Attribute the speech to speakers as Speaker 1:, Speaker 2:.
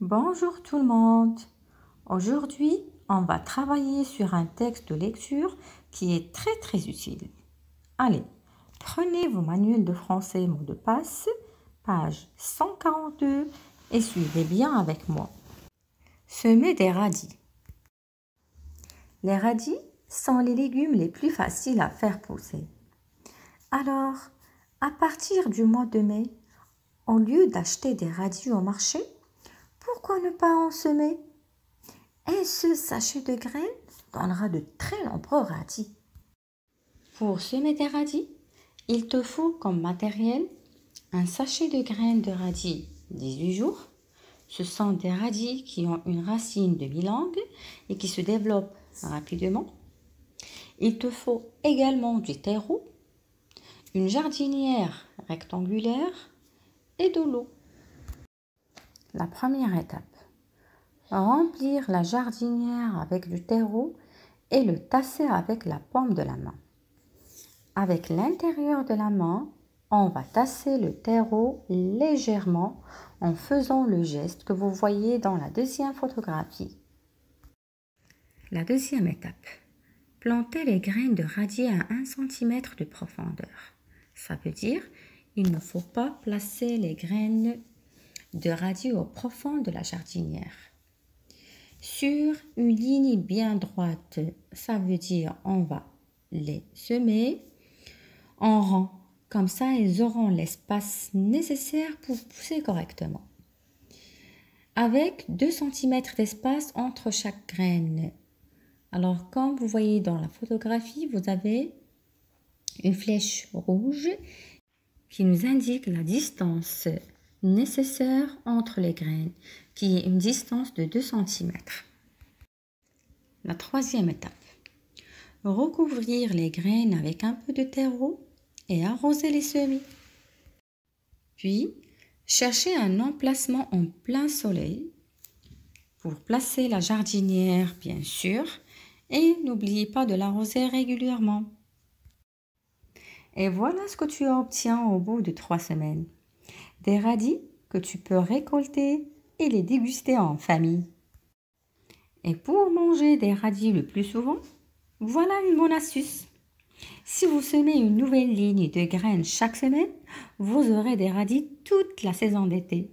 Speaker 1: Bonjour tout le monde. Aujourd'hui, on va travailler sur un texte de lecture qui est très utile. Allez, prenez vos manuels de français mots de passe, page 142 et suivez bien avec moi. Semer des radis. Les radis sont les légumes les plus faciles à faire pousser. Alors, à partir du mois de mai, au lieu d'acheter des radis au marché, pourquoi ne pas en semer? Un seul sachet de graines donnera de très nombreux radis. Pour semer des radis, il te faut comme matériel un sachet de graines de radis 18 jours. Ce sont des radis qui ont une racine de mi-longue et qui se développent rapidement. Il te faut également du terreau, une jardinière rectangulaire et de l'eau. La première étape. Remplir la jardinière avec du terreau et le tasser avec la paume de la main. Avec l'intérieur de la main, on va tasser le terreau légèrement en faisant le geste que vous voyez dans la deuxième photographie. La deuxième étape. Planter les graines de radis à 1 cm de profondeur. Ça veut dire il ne faut pas placer les graines de radis au profond de la jardinière. Sur une ligne bien droite, ça veut dire on va les semer en rond. Comme ça, ils auront l'espace nécessaire pour pousser correctement. Avec 2 cm d'espace entre chaque graine. Alors, comme vous voyez dans la photographie, vous avez une flèche rouge qui nous indique la distance nécessaire entre les graines, qui est une distance de 2 cm. La troisième étape. Recouvrir les graines avec un peu de terreau et arroser les semis. Puis, chercher un emplacement en plein soleil pour placer la jardinière, bien sûr, et n'oubliez pas de l'arroser régulièrement. Et voilà ce que tu obtiens au bout de 3 semaines. Des radis que tu peux récolter et les déguster en famille. Et pour manger des radis le plus souvent, voilà une bonne astuce. Si vous semez une nouvelle ligne de graines chaque semaine, vous aurez des radis toute la saison d'été.